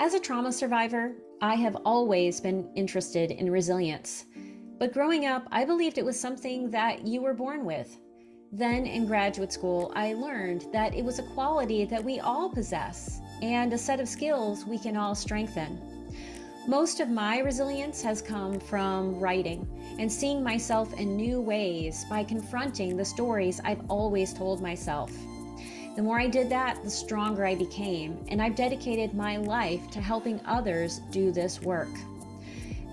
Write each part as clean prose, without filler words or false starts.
As a trauma survivor, I have always been interested in resilience. But growing up, I believed it was something that you were born with. Then in graduate school, I learned that it was a quality that we all possess and a set of skills we can all strengthen. Most of my resilience has come from writing and seeing myself in new ways by confronting the stories I've always told myself. The more I did that, the stronger I became, and I've dedicated my life to helping others do this work.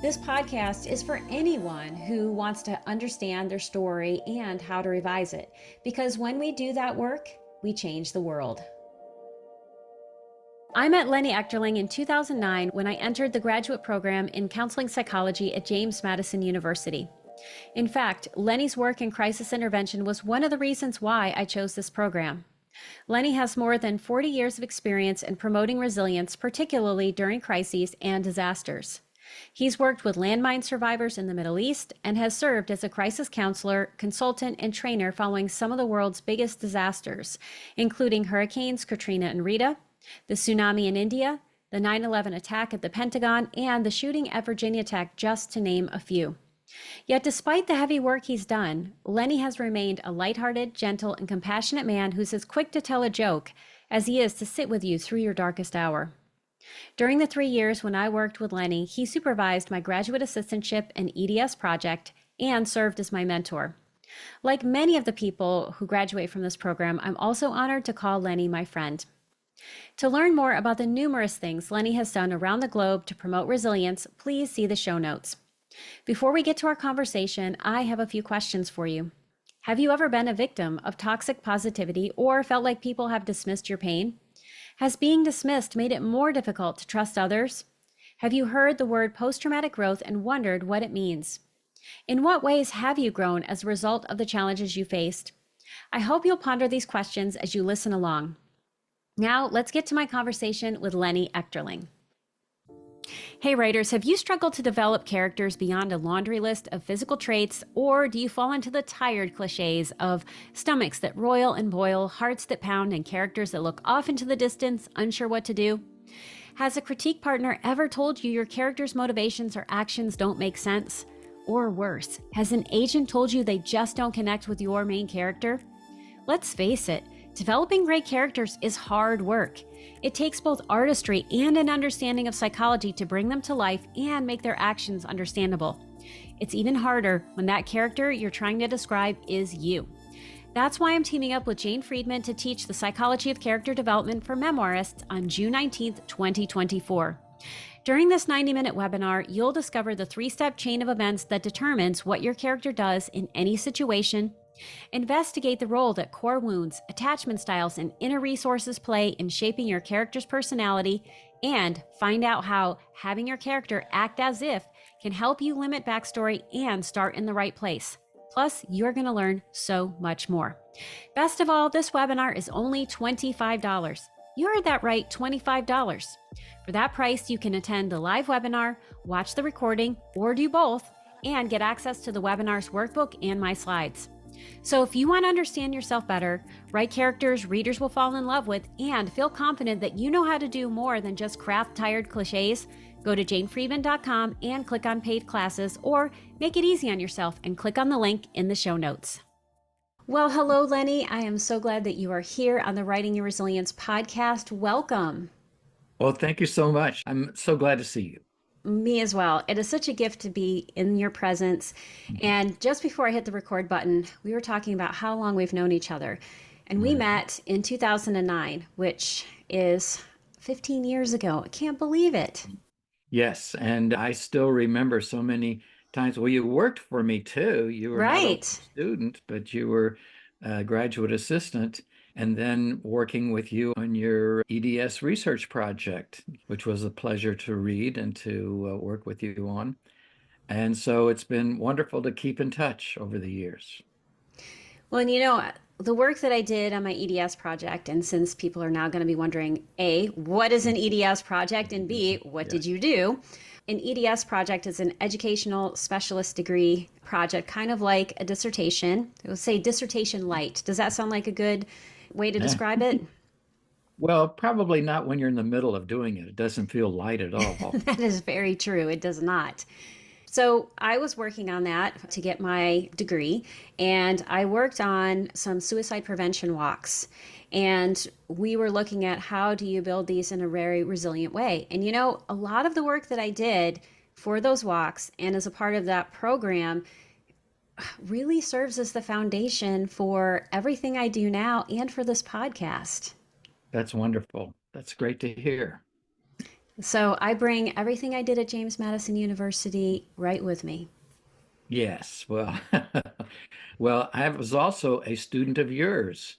This podcast is for anyone who wants to understand their story and how to revise it, because when we do that work, we change the world. I met Lennie Echterling in 2009 when I entered the graduate program in counseling psychology at James Madison University. In fact, Lennie's work in crisis intervention was one of the reasons why I chose this program. Lennie has more than 40 years of experience in promoting resilience, particularly during crises and disasters. He's worked with landmine survivors in the Middle East and has served as a crisis counselor, consultant, and trainer following some of the world's biggest disasters, including hurricanes Katrina and Rita, the tsunami in India, the 9/11 attack at the Pentagon, and the shooting at Virginia Tech, just to name a few. Yet despite the heavy work he's done, Lennie has remained a lighthearted, gentle, and compassionate man who's as quick to tell a joke as he is to sit with you through your darkest hour. During the 3 years when I worked with Lennie, he supervised my graduate assistantship and EDS project and served as my mentor. Like many of the people who graduate from this program, I'm also honored to call Lennie my friend. To learn more about the numerous things Lennie has done around the globe to promote resilience, please see the show notes. Before we get to our conversation, I have a few questions for you. Have you ever been a victim of toxic positivity or felt like people have dismissed your pain? Has being dismissed made it more difficult to trust others? Have you heard the word post-traumatic growth and wondered what it means? In what ways have you grown as a result of the challenges you faced? I hope you'll ponder these questions as you listen along. Now, let's get to my conversation with Lennie Echterling. Hey writers, have you struggled to develop characters beyond a laundry list of physical traits, or do you fall into the tired cliches of stomachs that roil and boil, hearts that pound, and characters that look off into the distance, unsure what to do? Has a critique partner ever told you your character's motivations or actions don't make sense? Or worse, has an agent told you they just don't connect with your main character? Let's face it, developing great characters is hard work. It takes both artistry and an understanding of psychology to bring them to life and make their actions understandable. It's even harder when that character you're trying to describe is you. That's why I'm teaming up with Jane Friedman to teach the psychology of character development for memoirists on June 19th, 2024. During this 90-minute webinar, you'll discover the 3-step chain of events that determines what your character does in any situation, investigate the role that core wounds, attachment styles, and inner resources play in shaping your character's personality, and find out how having your character act as if can help you limit backstory and start in the right place. Plus, you're going to learn so much more. Best of all, this webinar is only $25. You heard that right, $25. For that price, you can attend the live webinar, watch the recording, or do both, and get access to the webinar's workbook and my slides. So if you want to understand yourself better, write characters readers will fall in love with, and feel confident that you know how to do more than just craft tired cliches, go to janefriedman.com and click on paid classes, or make it easy on yourself and click on the link in the show notes. Well, hello, Lennie. I am so glad that you are here on the Writing Your Resilience podcast. Welcome. Well, thank you so much. I'm so glad to see you. Me as well. It is such a gift to be in your presence. And just before I hit the record button, we were talking about how long we've known each other. And we met in 2009, which is 15 years ago. I can't believe it. Yes, and I still remember so many times. Well, you worked for me too. You were not only a student, but you were a graduate assistant, and then working with you on your EDS research project, which was a pleasure to read and to work with you on. And so it's been wonderful to keep in touch over the years. Well, and you know, the work that I did on my EDS project, and since people are now going to be wondering, A, what is an EDS project? And B, what did you do? An EDS project is an educational specialist degree project, kind of like a dissertation. It would say dissertation light. Does that sound like a good way to describe it? Well, probably not when you're in the middle of doing it. It doesn't feel light at all. That is very true. It does not. So I was working on that to get my degree, and I worked on some suicide prevention walks. And we were looking at how do you build these in a very resilient way. And a lot of the work that I did for those walks and as a part of that program really serves as the foundation for everything I do now and for this podcast. That's wonderful. That's great to hear. So I bring everything I did at James Madison University right with me. Yes. Well, well, I was also a student of yours.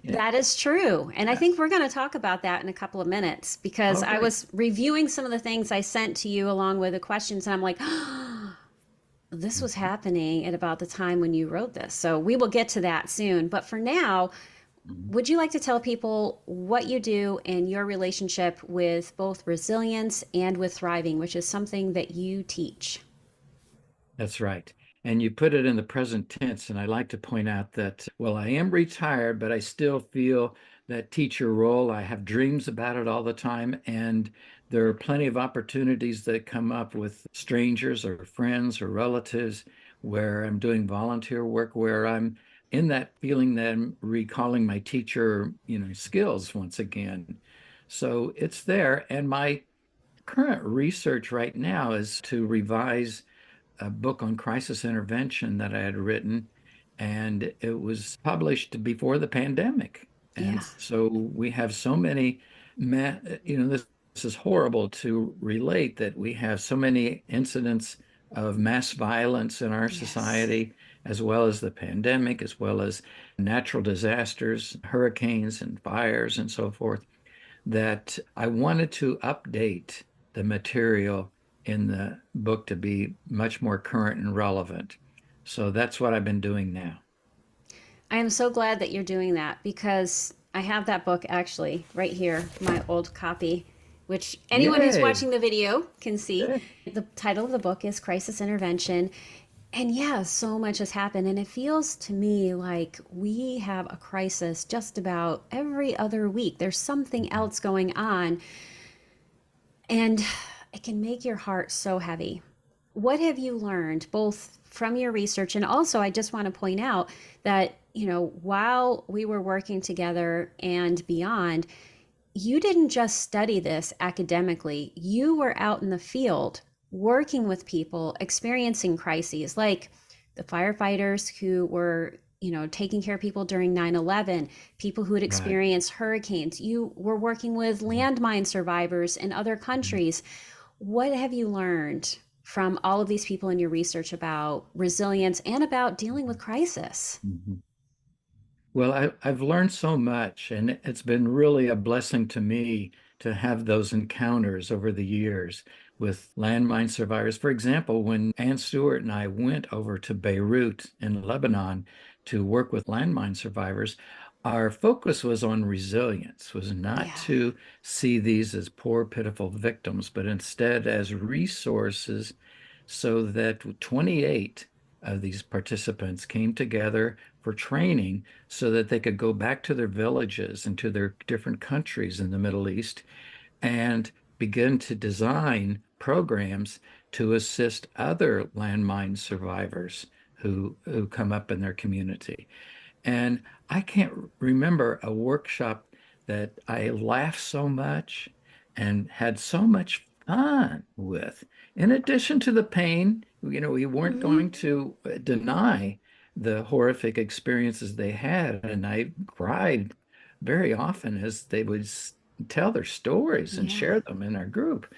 Yeah. That is true. And I think we're going to talk about that in a couple of minutes because Oh, I great. was reviewing some of the things I sent to you along with the questions, and I'm like, this was happening at about the time when you wrote this. So we will get to that soon. But for now, Mhm. would you like to tell people what you do and your relationship with both resilience and with thriving, which is something that you teach? That's right. And you put it in the present tense. And I like to point out that, well, I am retired, but I still feel that teacher role. I have dreams about it all the time. And there are plenty of opportunities that come up with strangers or friends or relatives where I'm doing volunteer work, where I'm in that feeling that I'm recalling my teacher, skills once again. So it's there. And my current research right now is to revise a book on crisis intervention that I had written, and it was published before the pandemic. And Yeah. so we have so many, this is horrible to relate that we have so many incidents of mass violence in our Yes. society, as well as the pandemic, as well as natural disasters, hurricanes and fires and so forth, that I wanted to update the material in the book to be much more current and relevant. So that's what I've been doing now. I am so glad that you're doing that because I have that book actually right here, my old copy, which anyone who's Yay. watching the video can see. Yeah. The title of the book is Crisis Intervention. And yeah, so much has happened. And it feels to me like we have a crisis just about every other week. There's something else going on, and it can make your heart so heavy. What have you learned both from your research, and also I just want to point out that, while we were working together and beyond, you didn't just study this academically. You were out in the field working with people experiencing crises like the firefighters who were, taking care of people during 9/11, people who had Right. experienced hurricanes. You were working with landmine survivors in other countries. What have you learned from all of these people in your research about resilience and about dealing with crisis? Mhm. Well, I've learned so much, and it's been really a blessing to me to have those encounters over the years with landmine survivors. For example, when Ann Stewart and I went over to Beirut in Lebanon to work with landmine survivors, our focus was on resilience, was not Yeah. to see these as poor, pitiful victims, but instead as resources so that 28 of these participants came together for training so that they could go back to their villages and to their different countries in the Middle East and begin to design programs to assist other landmine survivors who come up in their community. And I can't remember a workshop that I laughed so much and had so much fun with. In addition to the pain, we weren't Mm-hmm. going to deny the horrific experiences they had. And I cried very often as they would tell their stories and Yeah. share them in our group.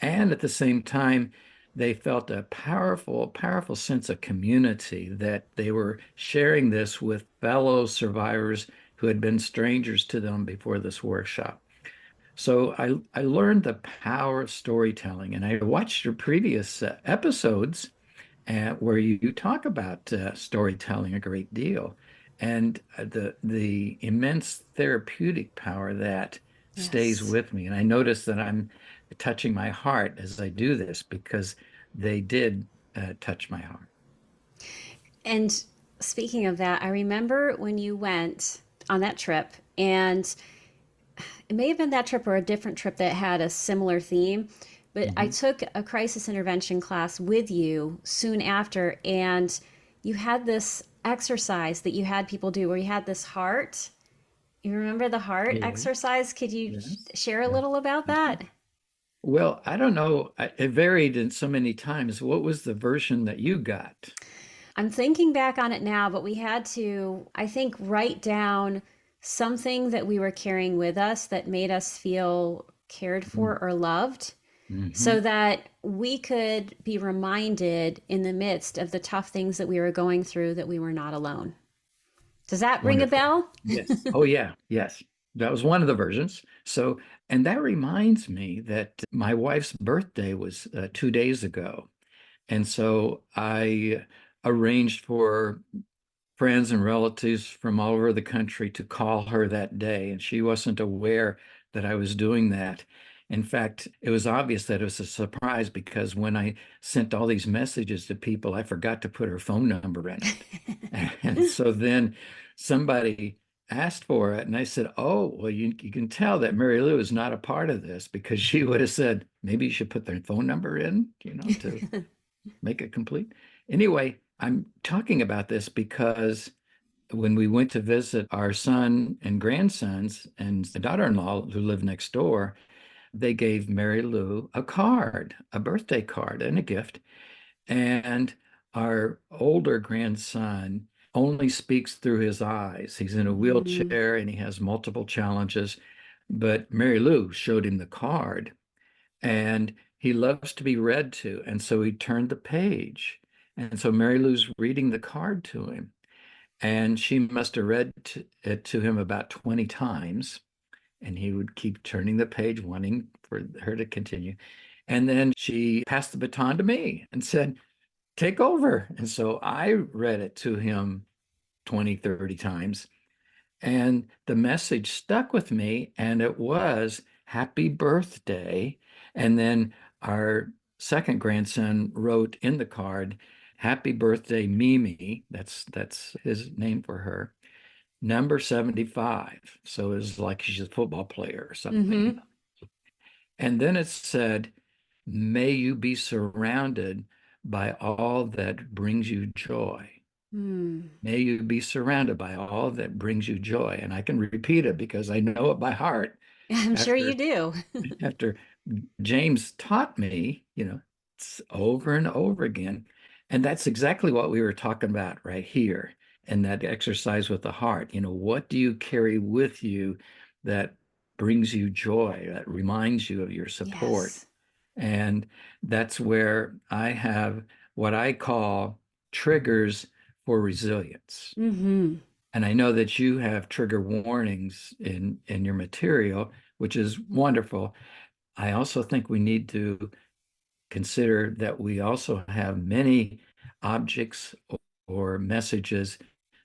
And at the same time, they felt a powerful, powerful sense of community that they were sharing this with fellow survivors who had been strangers to them before this workshop. So I learned the power of storytelling, and I watched your previous episodes where you talk about storytelling a great deal, and the immense therapeutic power that stays Yes. with me. And I notice that I'm touching my heart as I do this because they did touch my heart. And speaking of that, I remember when you went on that trip, and it may have been that trip or a different trip that had a similar theme, but I Hmm. took a crisis intervention class with you soon after, and you had this exercise that you had people do where you had this heart. You remember the heart Yeah. exercise? Could you Yes. share a Yeah. little about that? Well, I don't know. It varied in so many times. What was the version that you got? I'm thinking back on it now, but we had to, I think, write down something that we were carrying with us that made us feel cared for or loved, Mm-hmm. so that we could be reminded in the midst of the tough things that we were going through that we were not alone. Does that ring a Wonderful. bell? Yes. Oh, yeah. Yes. That was one of the versions. So, and that reminds me that my wife's birthday was 2 days ago. And so I arranged for friends and relatives from all over the country to call her that day, and she wasn't aware that I was doing that. In fact, it was obvious that it was a surprise because when I sent all these messages to people, I forgot to put her phone number in it. And so then somebody asked for it, and I said, "Oh, well, you can tell that Mary Lou is not a part of this because she would have said, maybe you should put their phone number in, to make it complete." Anyway, I'm talking about this because when we went to visit our son and grandsons and the daughter-in-law who lived next door, they gave Mary Lou a card, a birthday card, and a gift. And our older grandson only speaks through his eyes. He's in a Mm, wheelchair and he has multiple challenges. But Mary Lou showed him the card and he loves to be read to. And so he turned the page. And so Mary Lou's reading the card to him. And she must have read it to him about 20 times. And he would keep turning the page, wanting for her to continue. And then she passed the baton to me and said, take over. And so I read it to him 20, 30 times. And the message stuck with me, and it was happy birthday. And then our second grandson wrote in the card, happy birthday, Mimi. That's his name for her. Number 75. So it's like she's a football player or something. mm-hmm. And then it said, may you be surrounded by all that brings you joy. Mm. May you be surrounded by all that brings you joy. And I can repeat it because I know it by heart I'm sure you after do. after James taught me, it's over and over again. And that's exactly what we were talking about right here in that exercise with the heart. What do you carry with you that brings you joy, that reminds you of your support? Yes. And that's where I have what I call triggers for resilience. Mm-hmm. And I know that you have trigger warnings in your material, which is wonderful. I also think we need to consider that we also have many objects or messages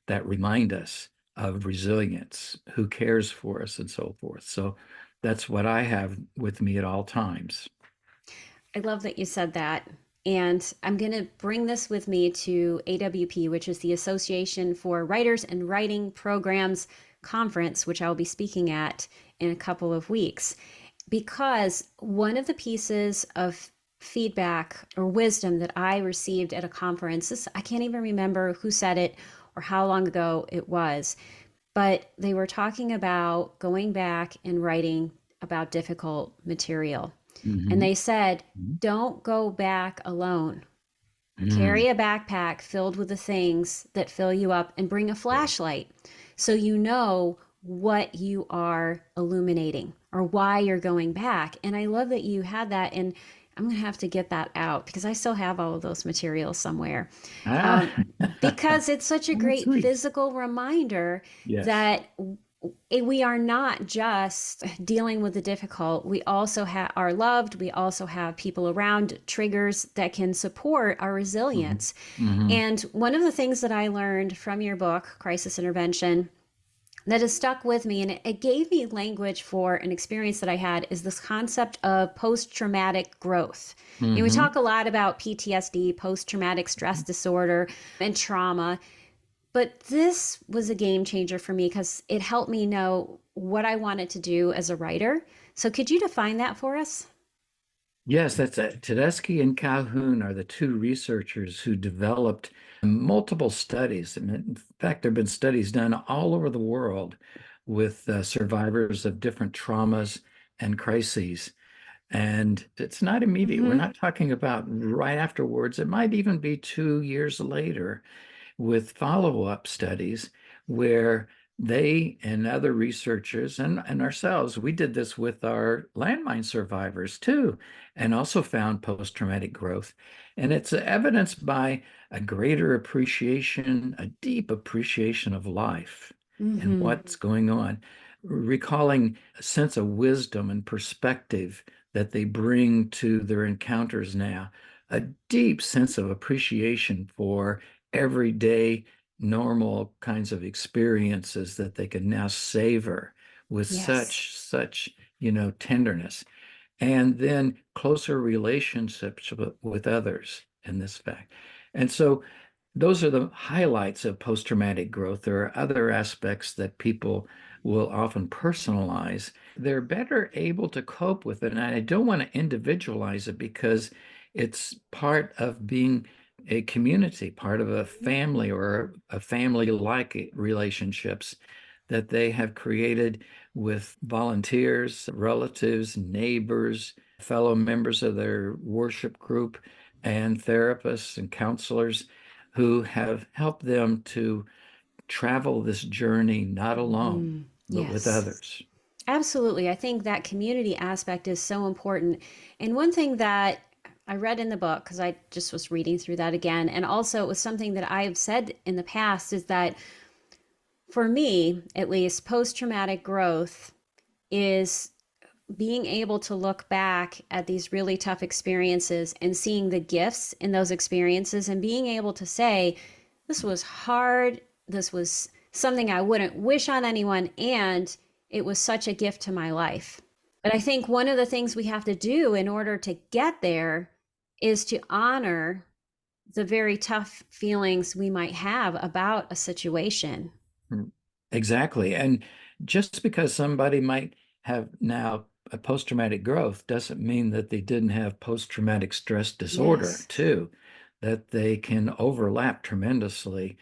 that remind us of resilience, who cares for us, and so forth. So that's what I have with me at all times. I love that you said that. And I'm going to bring this with me to AWP, which is the Association for Writers and Writing Programs Conference, which I'll be speaking at in a couple of weeks. Because one of the pieces of feedback or wisdom that I received at a conference, I can't even remember who said it or how long ago it was, but they were talking about going back and writing about difficult material. And Mhm. they said, don't go back alone. Mm. Carry a backpack filled with the things that fill you up and bring a flashlight so you know what you are illuminating or why you're going back. And I love that you had that. And I'm going to have to get that out because I still have all of those materials somewhere. Ah, Um, because it's such a oh, that's great sweet. physical reminder Yes. that we are not just dealing with the difficult. We also are loved. We also have people around, triggers that can support our Mhm. resilience. Mhm. And one of the things that I learned from your book, Crisis Intervention, that has stuck with me and it gave me language for an experience that I had is this concept of post-traumatic growth. We Mhm. talk a lot about PTSD, post-traumatic stress disorder, and trauma, But this was a game changer for me because it helped me know what I wanted to do as a writer. So could you define that for us? Yes, that's it. Tedeschi and Calhoun are the two researchers who developed multiple studies. And in fact, there have been studies done all over the world with survivors of different traumas and crises. And it's not immediate. We're Mm-hmm. not talking about right afterwards. It might even be 2 years later with follow-up studies where they and other researchers and ourselves, we did this with our landmine survivors too, and also found post-traumatic growth. And it's evidenced by a greater appreciation, a deep appreciation of life and Mm-hmm. what's going on, recalling a sense of wisdom and perspective that they bring to their encounters now, a deep sense of appreciation for everyday, normal kinds of experiences that they can now savor with Yes. such tenderness. And then closer relationships with others in this fact. And so those are the highlights of post-traumatic growth. There are other aspects that people will often personalize. They're better able to cope with it. And I don't want to individualize it because it's part of being a community, part of a family or a family-like relationships that they have created with volunteers, relatives, neighbors, fellow members of their worship group, and therapists and counselors who have helped them to travel this journey not alone, Mm-hmm. but with Yes. others. Absolutely. I think that community aspect is so important. And one thing that I read in the book, because I just was reading through that again, and also it was something that I've said in the past, is that for me, at least, post traumatic growth is being able to look back at these really tough experiences and seeing the gifts in those experiences and being able to say, this was hard. This was something I wouldn't wish on anyone. And it was such a gift to my life. But I think one of the things we have to do in order to get there is to honor the very tough feelings we might have about a situation. Mm. Exactly. And just because somebody might have now a post-traumatic growth doesn't mean that they didn't have post-traumatic stress disorder Yes. too, that they can overlap tremendously.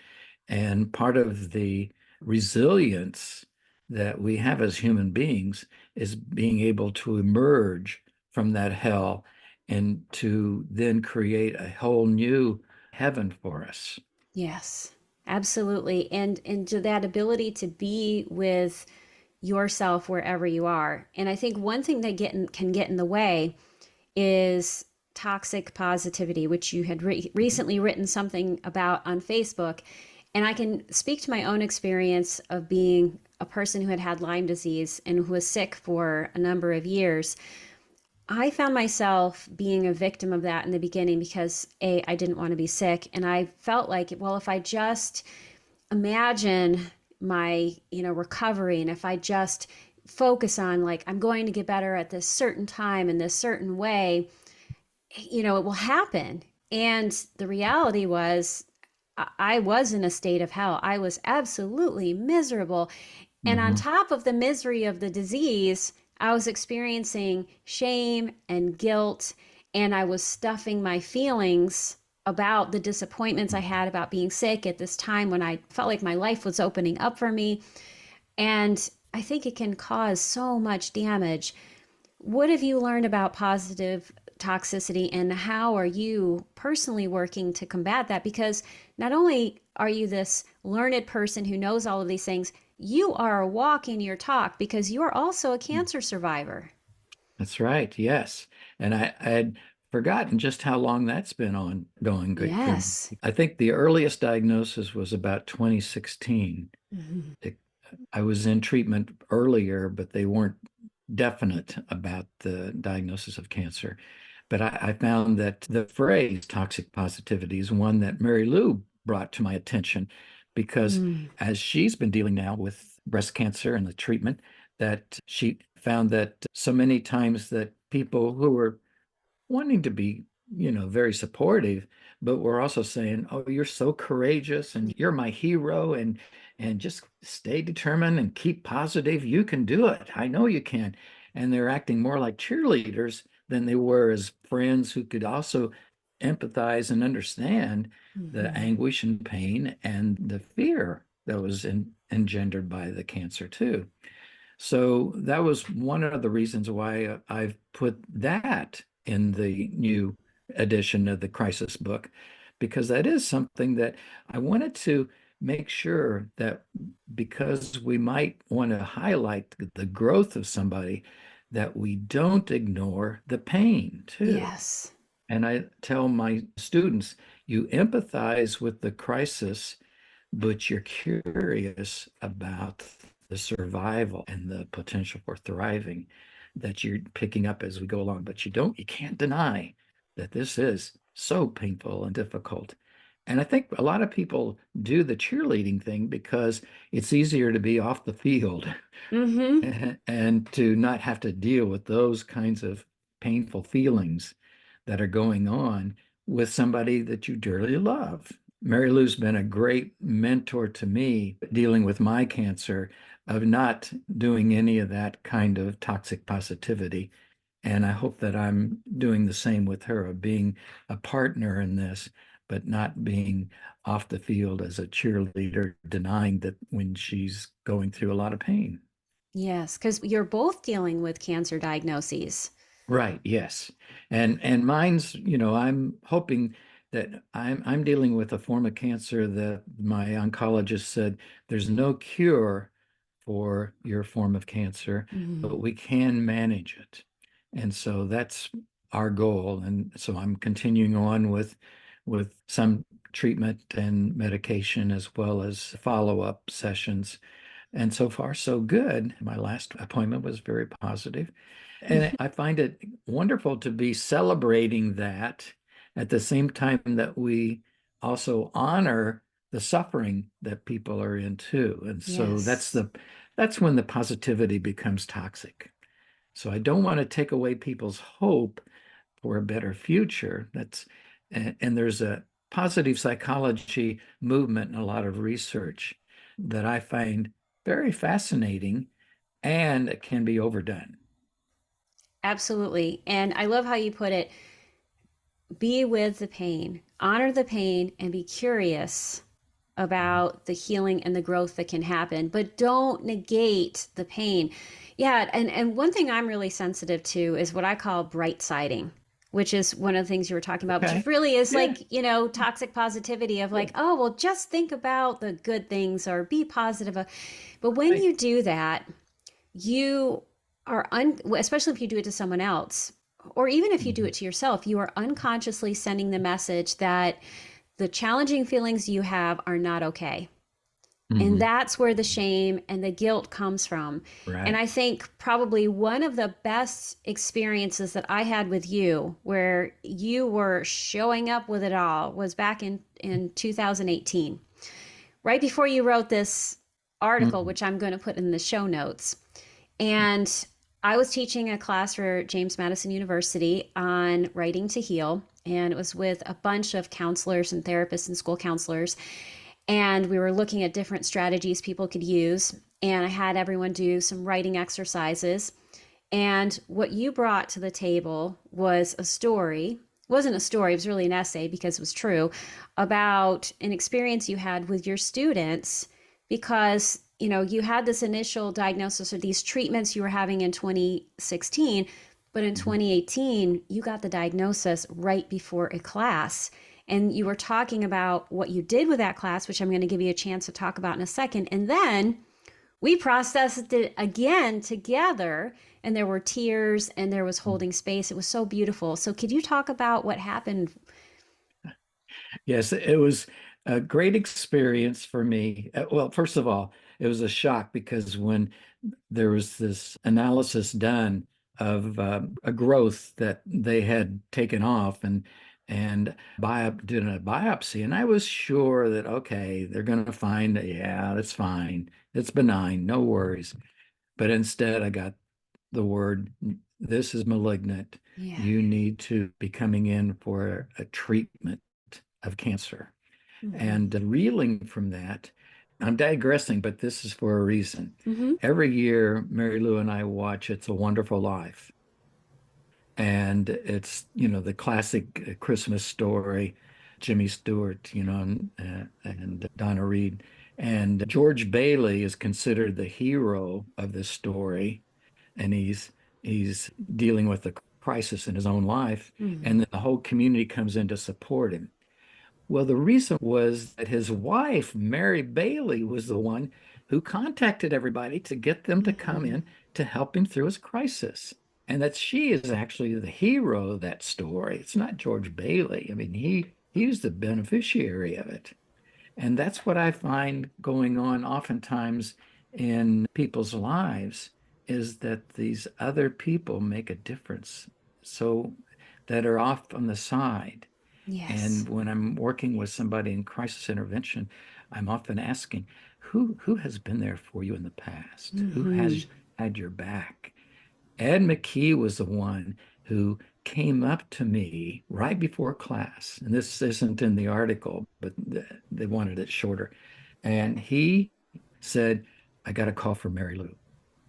And part of the resilience that we have as human beings is being able to emerge from that hell and to then create a whole new heaven for us. Yes, absolutely. And to that ability to be with yourself wherever you are. And I think one thing that can get in the way is toxic positivity, which you had recently written something about on Facebook. And I can speak to my own experience of being a person who had had Lyme disease and who was sick for a number of years. I found myself being a victim of that in the beginning because I didn't want to be sick. And I felt like, well, if I just imagine my, recovery, and if I just focus on like, I'm going to get better at this certain time in this certain way, it will happen. And the reality was, I was in a state of hell. I was absolutely miserable. And on Mhm. top of the misery of the disease, I was experiencing shame and guilt, and I was stuffing my feelings about the disappointments I had about being sick at this time when I felt like my life was opening up for me. And I think it can cause so much damage. What have you learned about positive toxicity, and how are you personally working to combat that? Because not only are you this learned person who knows all of these things, you are walking your talk because you are also a cancer survivor. That's right. Yes. And I had forgotten just how long that's been ongoing for me. Yes. I think the earliest diagnosis was about 2016. Mhm. It- I was in treatment earlier, but they weren't definite about the diagnosis of cancer. But I found that the phrase toxic positivity is one that Mary Lou brought to my attention because Mm. as she's been dealing now with breast cancer and the treatment, that she found that so many times that people who were wanting to be, very supportive, but we're also saying, oh, you're so courageous and you're my hero, and just stay determined and keep positive. You can do it. I know you can. And they're acting more like cheerleaders than they were as friends who could also empathize and understand the Mhm. anguish and pain and the fear that was engendered by the cancer too. So that was one of the reasons why I've put that in the new edition of the crisis book, because that is something that I wanted to make sure that, because we might want to highlight the growth of somebody, that we don't ignore the pain too. Yes. And I tell my students, you empathize with the crisis, but you're curious about the survival and the potential for thriving that you're picking up as we go along. But you can't deny that this is so painful and difficult. And I think a lot of people do the cheerleading thing because it's easier to be off the field Mm-hmm. and to not have to deal with those kinds of painful feelings that are going on with somebody that you dearly love. Mary Lou's been a great mentor to me dealing with my cancer, of not doing any of that kind of toxic positivity. And I hope that I'm doing the same with her, of being a partner in this, but not being off the field as a cheerleader, denying that when she's going through a lot of pain. Yes, because you're both dealing with cancer diagnoses. Right, yes. And mine's, I'm hoping that I'm dealing with a form of cancer that my oncologist said there's no cure for your form of cancer, Mhm. but we can manage it. And so that's our goal. And so I'm continuing on with some treatment and medication, as well as follow-up sessions. And so far, so good. My last appointment was very positive. And I find it wonderful to be celebrating that at the same time that we also honor the suffering that people are in too. And so Yes. that's when the positivity becomes toxic. So I don't want to take away people's hope for a better future. And there's a positive psychology movement and a lot of research that I find very fascinating, and it can be overdone. Absolutely. And I love how you put it, be with the pain, honor the pain, and be curious about the healing and the growth that can happen, but don't negate the pain. Yeah, and one thing I'm really sensitive to is what I call bright siding, which is one of the things you were talking about, which Okay. really is Yeah. like, toxic positivity of like, Good. oh, well, just think about the good things or be positive. But when Right. you do that, you especially if you do it to someone else, or even if you do Mhm. it to yourself, you are unconsciously sending the message that the challenging feelings you have are not okay. And Mhm. that's where the shame and the guilt comes from. And Right. I think probably one of the best experiences that I had with you, where you were showing up with it all, was back in 2018, right before you wrote this article, Mhm. which I'm going to put in the show notes. And I was teaching a class for James Madison University on writing to heal. And it was with a bunch of counselors and therapists and school counselors. And we were looking at different strategies people could use. And I had everyone do some writing exercises. And what you brought to the table was a story. It wasn't a story, it was really an essay because it was true, about an experience you had with your students, because you had this initial diagnosis or these treatments you were having in 2016, but in Mhm. 2018 you got the diagnosis right before a class, and you were talking about what you did with that class, which I'm going to give you a chance to talk about in a second. And then we processed it again together, and there were tears and there was holding space. It was so beautiful. So could you talk about what happened? Yes, it was a great experience for me. Well, first of all, it was a shock because when there was this analysis done of a growth that they had taken off, and did a biopsy, and I was sure that okay, they're going to find, yeah, that's fine, it's benign, no worries. But instead, I got the word, this is malignant. Yeah. You need to be coming in for a treatment. of cancer. Mm-hmm. And reeling from that, I'm digressing, but this is for a reason. Mm-hmm. Every year, Mary Lou and I watch It's a Wonderful Life. And it's, the classic Christmas story, Jimmy Stewart, and Donna Reed. And George Bailey is considered the hero of this story. And he's dealing with a crisis in his own life. Mm-hmm. And then the whole community comes in to support him. Well, the reason was that his wife, Mary Bailey, was the one who contacted everybody to get them to come Mm-hmm. in to help him through his crisis. And that she is actually the hero of that story. It's not George Bailey. I mean, he was the beneficiary of it. And that's what I find going on oftentimes in people's lives is that these other people make a difference. So that are off on the side. Yes. And when I'm working with somebody in crisis intervention, I'm often asking, who has been there for you in the past? Who Mm-hmm. has had your back? Ed McKee was the one who came up to me right before class, and this isn't in the article, but they wanted it shorter. And he said, I got a call from Mary Lou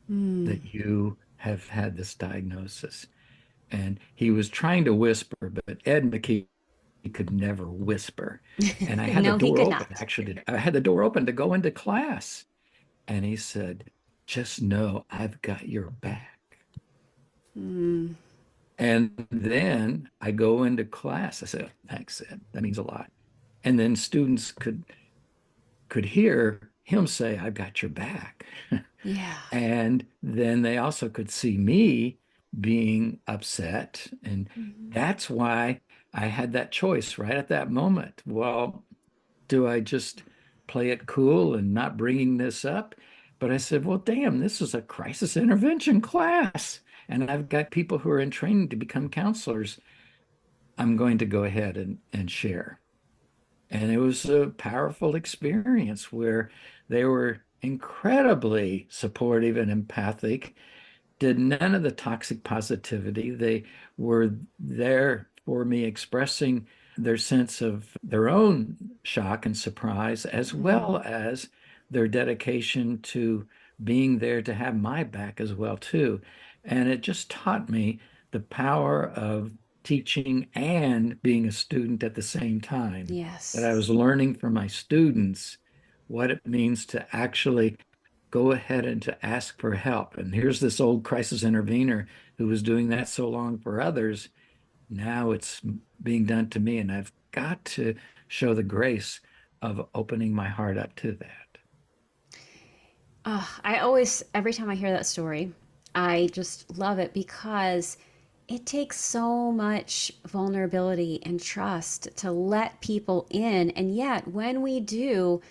Mm. that you have had this diagnosis. And he was trying to whisper, but Ed McKee could never whisper. And I had the No, he door could open, not. actually. I had the door open to go into class. And he said, just know I've got your back. Mm. And then I go into class. I said, thanks, Ed. That means a lot. And then students could hear him say, I've got your back. Yeah. And then they also could see me being upset. And Mm-hmm. that's why I had that choice right at that moment. Well, do I just play it cool and not bringing this up? But I said, well, damn, this is a crisis intervention class. And I've got people who are in training to become counselors. I'm going to go ahead and share. And it was a powerful experience where they were incredibly supportive and empathic, did none of the toxic positivity. They were there for me expressing their sense of their own shock and surprise, as Mm. well as their dedication to being there to have my back as well, too. And it just taught me the power of teaching and being a student at the same time. That I Yes. was learning from my students what it means to actually go ahead and to ask for help. And here's this old crisis intervener who was doing that so long for others. Now it's being done to me, and I've got to show the grace of opening my heart up to that. I always, every time I hear that story, I just love it because it takes so much vulnerability and trust to let people in. And yet, when we do,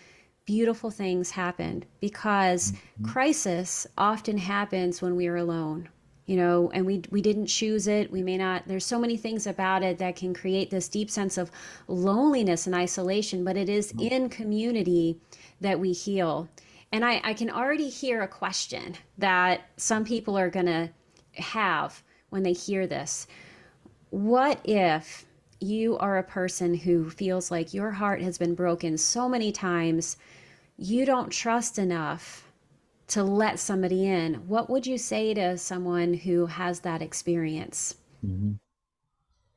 beautiful things happen because Mhm. crisis often happens when we are alone. And we didn't choose it. We may not, there's so many things about it that can create this deep sense of loneliness and isolation, but it is in community that we heal. And I can already hear a question that some people are going to have when they hear this. What if you are a person who feels like your heart has been broken so many times, you don't trust enough to let somebody in? What would you say to someone who has that experience? Mhm.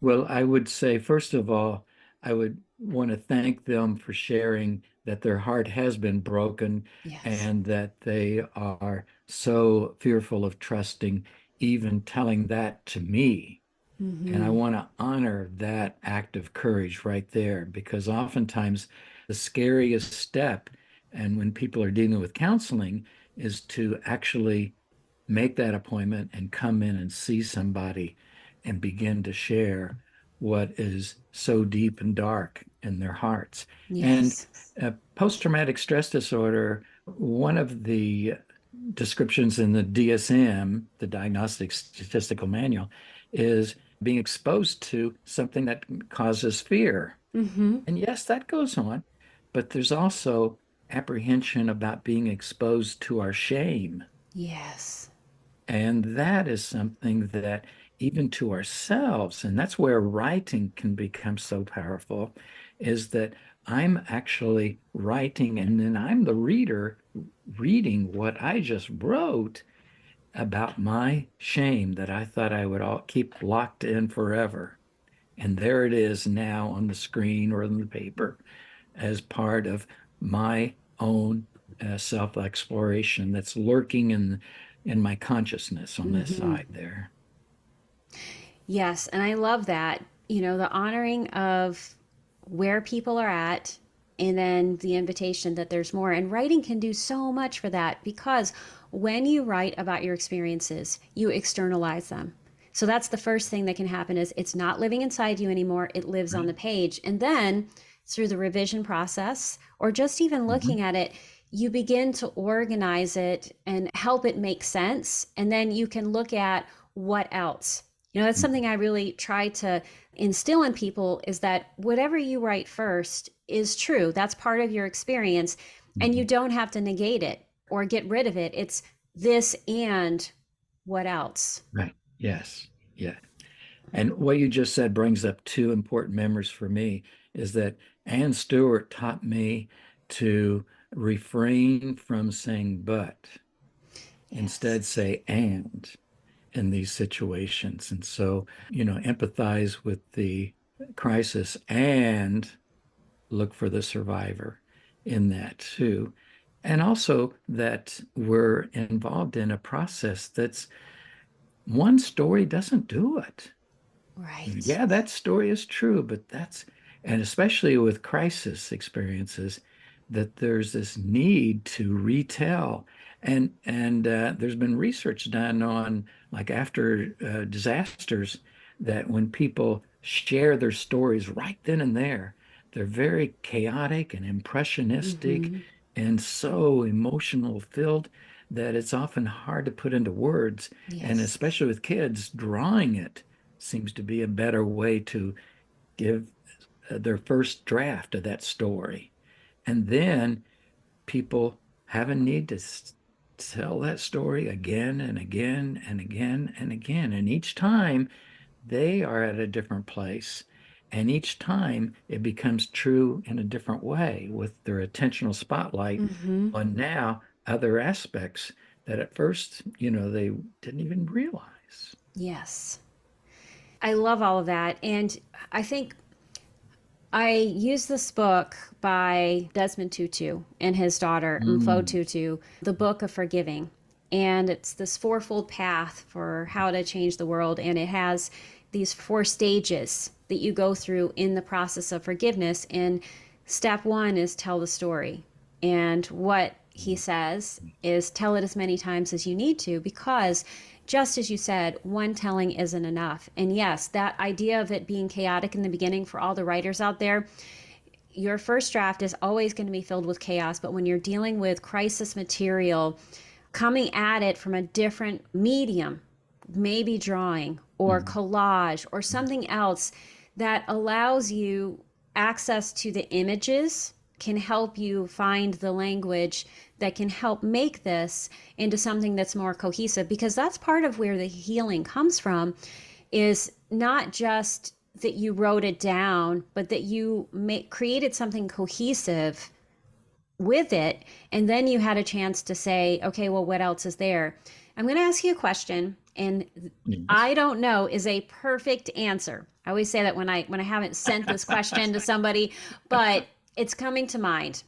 Well, I would say, first of all, I would want to thank them for sharing that their heart has been broken Yes. and that they are so fearful of trusting, even telling that to me. And I Mm-hmm. want to honor that act of courage right there because oftentimes the scariest step, and when people are dealing with counseling, is to actually make that appointment and come in and see somebody and begin to share what is so deep and dark in their hearts. And Yes. post-traumatic stress disorder, one of the descriptions in the DSM, the Diagnostic Statistical Manual, is being exposed to something that causes fear. Mm-hmm. And yes, that goes on, but there's also apprehension about being exposed to our shame. Yes. And that is something that even to ourselves, and that's where writing can become so powerful, is that I'm actually writing, and then I'm the reader reading what I just wrote about my shame that I thought I would all keep locked in forever. And there it is now on the screen or on the paper as part of my own self-exploration that's lurking in my consciousness on this Hmm. side there. Yes, and I love that. The honoring of where people are at, and then the invitation that there's more. And writing can do so much for that, because when you write about your experiences, you externalize them. So that's the first thing that can happen, is it's not living inside you anymore, it lives on Right? the page. And then through the revision process, or just even Mhm. looking at it, you begin to organize it and help it make sense. And then you can look at what else. That's something I really try to instill in people, is that whatever you write first is true. That's part of your experience. And you Mhm. don't have to negate it or get rid of it. It's this and what else? Right. Yes. Yeah. And what you just said brings up two important memories for me is that Ann Stewart taught me to refrain from saying but, Yes. instead say and in these situations. And so, empathize with the crisis and look for the survivor in that too. And also that we're involved in a process that's one story doesn't do it. Right. Yeah, that story is true, but and especially with crisis experiences, that there's this need to retell. And there's been research done on, like, after disasters, that when people share their stories right then and there, they're very chaotic and impressionistic Mm-hmm. and so emotional filled that it's often hard to put into words. And Yes. especially with kids, drawing it seems to be a better way to give their first draft of that story. And then people have a need to tell that story again and again and again and again. And each time they are at a different place. And each time it becomes true in a different way, with their attentional spotlight Mm-hmm. on now other aspects that at first, they didn't even realize. Yes. I love all of that. And I think I use this book by Desmond Tutu and his daughter, Mfo Mm. Tutu, The Book of Forgiving. And it's this fourfold path for how to change the world. And it has these four stages that you go through in the process of forgiveness. And step one is tell the story. And what he says is tell it as many times as you need to, because just as you said, one telling isn't enough. And yes, that idea of it being chaotic in the beginning, for all the writers out there, your first draft is always going to be filled with chaos. But when you're dealing with crisis material, coming at it from a different medium, maybe drawing or Mhm. collage or something else that allows you access to the images, can help you find the language that can help make this into something that's more cohesive, because that's part of where the healing comes from, is not just that you wrote it down, but that you created something cohesive with it. And then you had a chance to say, okay, well, what else is there? I'm going to ask you a question, and Yes. I don't know is a perfect answer. I always say that when I haven't sent this question to somebody, but it's coming to mind.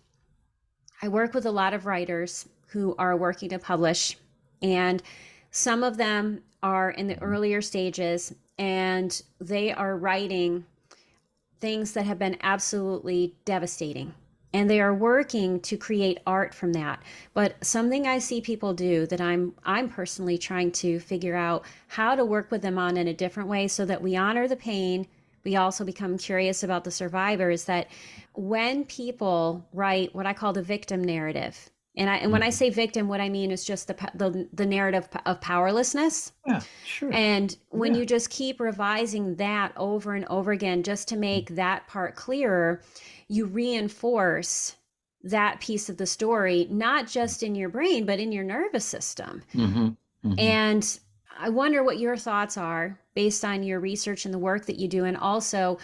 I work with a lot of writers who are working to publish, and some of them are in the earlier stages, and they are writing things that have been absolutely devastating. And they are working to create art from that. But something I see people do that I'm personally trying to figure out how to work with them on in a different way, so that we honor the pain, we also become curious about the survivors, that when people write what I call the victim narrative, and when I Mhm. say victim, what I mean is just the narrative of powerlessness. Yeah, sure. And when Yeah. you just keep revising that over and over again, just to make that part clearer, you reinforce that piece of the story, not just in your brain, but in your nervous system. Hmm. Hmm. And I wonder what your thoughts are based on your research and the work that you do, and also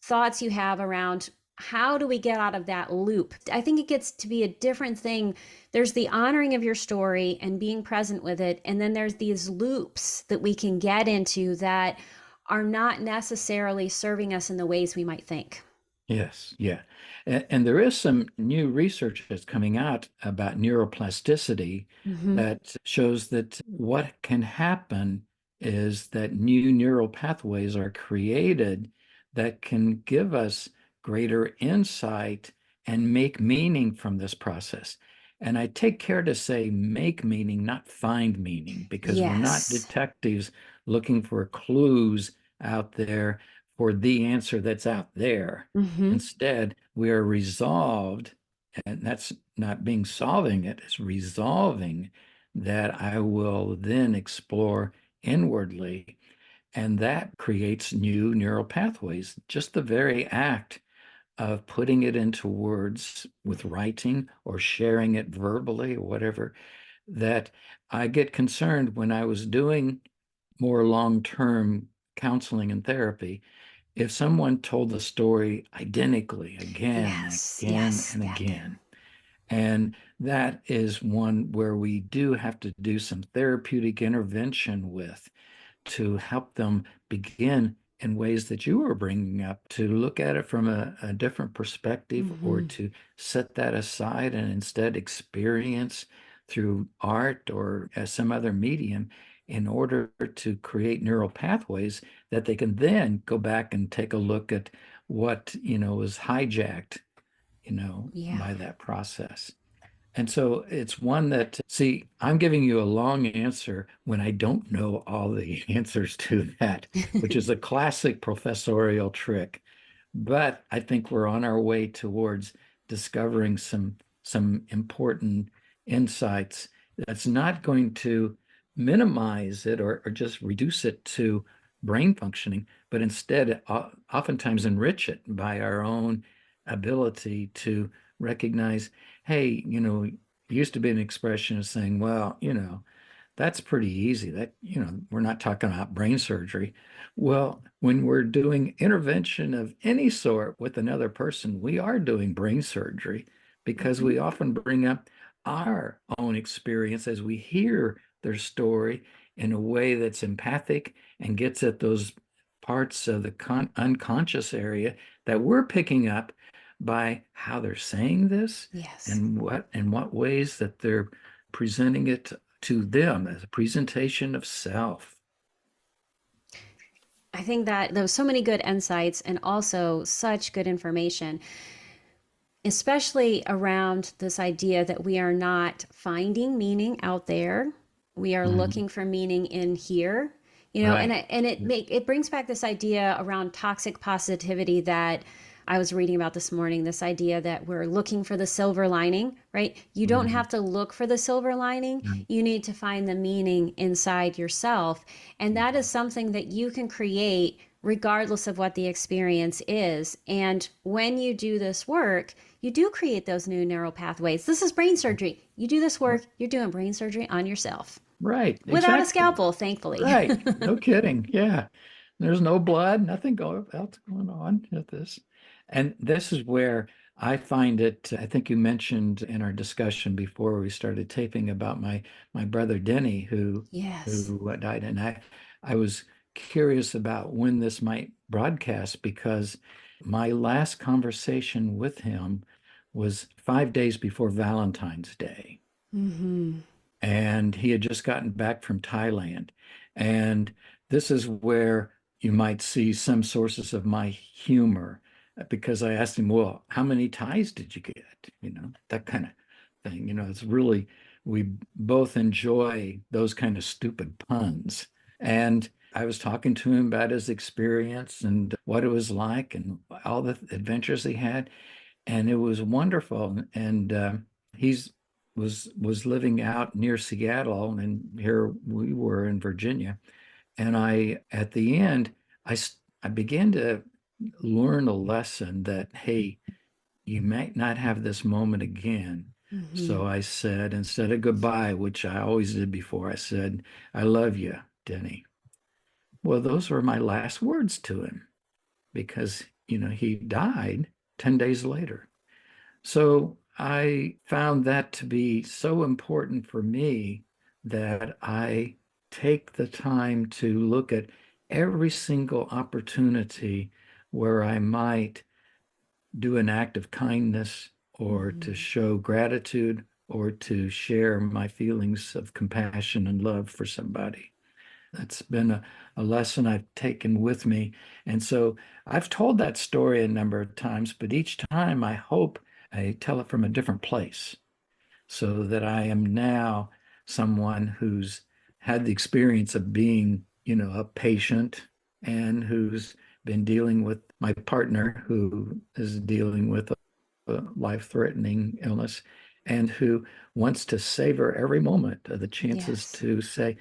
thoughts you have around how do we get out of that loop? I think it gets to be a different thing. There's the honoring of your story and being present with it. And then there's these loops that we can get into that are not necessarily serving us in the ways we might think. Yes, yeah. And there is some new research that's coming out about neuroplasticity Mm-hmm. that shows that what can happen is that new neural pathways are created that can give us greater insight and make meaning from this process. And I take care to say make meaning, not find meaning, because we're not Yes. detectives looking for clues out there for the answer that's out there. Mm-hmm. Instead, we are resolved, and that's not being solving it, it's resolving that I will then explore inwardly. And that creates new neural pathways. Just the very act of putting it into words with writing or sharing it verbally or whatever, that I get concerned when I was doing more long-term counseling and therapy if someone told the story identically again and Yes. again Yes. and That too. again, and that is one where we do have to do some therapeutic intervention with to help them begin in ways that you were bringing up to look at it from a different perspective or Mm-hmm. to set that aside and instead experience through art or as some other medium in order to create neural pathways that they can then go back and take a look at what, was hijacked, Yeah. by that process. And so it's one that, see, I'm giving you a long answer when I don't know all the answers to that, which is a classic professorial trick. But I think we're on our way towards discovering some important insights that's not going to minimize it or just reduce it to brain functioning, but instead oftentimes enrich it by our own ability to recognize, hey, used to be an expression of saying, well, that's pretty easy. That, we're not talking about brain surgery. Well, when we're doing intervention of any sort with another person, we are doing brain surgery because Mm-hmm. we often bring up our own experience as we hear their story in a way that's empathic and gets at those parts of the unconscious area that we're picking up by how they're saying this Yes. and what ways that they're presenting it to them as a presentation of self. I think that there was so many good insights and also such good information, especially around this idea that we are not finding meaning out there. We are Mhm. looking for meaning in here. And Right. it brings back this idea around toxic positivity that I was reading about this morning, this idea that we're looking for the silver lining, right? You don't Mhm. have to look for the silver lining. Right. You need to find the meaning inside yourself. And that is Mhm. something that you can create regardless of what the experience is. And when you do this work, you do create those new neural pathways. This is brain surgery. You do this work, you're doing brain surgery on yourself Right. without a Exactly. scalpel, thankfully. Right. No kidding. Yeah. There's no blood, nothing else going on with this. And this is where I find it, I think you mentioned in our discussion before we started taping about my brother Denny Yes. who died. And I was curious about when this might broadcast because my last conversation with him was 5 days before Valentine's Day Mm-hmm. and he had just gotten back from Thailand. And this is where you might see some sources of my humor because I asked him, well, how many Thais did you get? That kind of thing. It's really, we both enjoy those kind of stupid puns. And I was talking to him about his experience and what it was like and all the adventures he had and it was wonderful. And he's was living out near Seattle, and here we were in Virginia. And I, at the end, I began to learn a lesson that hey, you might not have this moment again. Mm-hmm. So I said, instead of goodbye, which I always did before, I said, I love you, Denny. Well, those were my last words to him because he died 10 days later. So I found that to be so important for me that I take the time to look at every single opportunity where I might do an act of kindness or to show gratitude or to share my feelings of compassion and love for somebody. That's been a lesson I've taken with me. And so I've told that story a number of times, but each time I hope I tell it from a different place so that I am now someone who's had the experience of being, a patient and who's been dealing with my partner who is dealing with a life-threatening illness and who wants to savor every moment of the chances Yes. to say,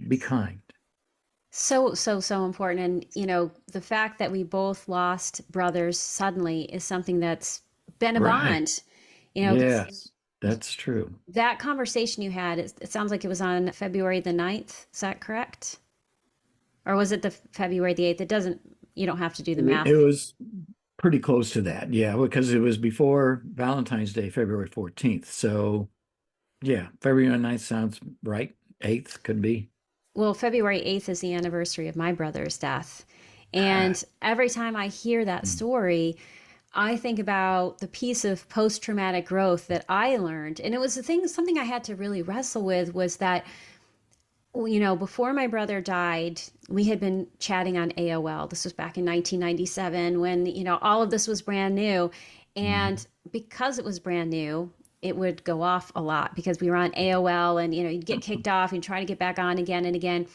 be kind. So, so, so important. And, the fact that we both lost brothers suddenly is something that's been a Right. bond. Yes, that's true. That conversation you had, it sounds like it was on February the 9th. Is that correct? Or was it the February the 8th? You don't have to do the It math. was pretty close to that. Yeah, because it was before Valentine's Day, February 14th. So, yeah, February 9th sounds right. 8th could be. Well, February 8th is the anniversary of my brother's death. And every time I hear that story, I think about the piece of post-traumatic growth that I learned. And it was something I had to really wrestle with was that, before my brother died, we had been chatting on AOL. This was back in 1997 when, all of this was brand new. And because it was brand new, it would go off a lot because we were on AOL and, you'd get kicked off and try to get back on again and again.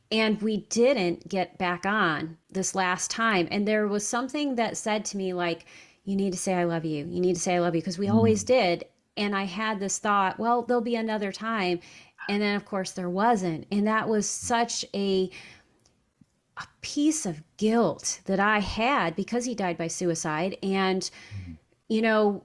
And we didn't get back on this last time. And there was something that said to me, like, you need to say, I love you. You need to say, I love you. Because we always did. And I had this thought, well, there'll be another time. And then, of course, there wasn't. And that was such a piece of guilt that I had because he died by suicide. And, you know,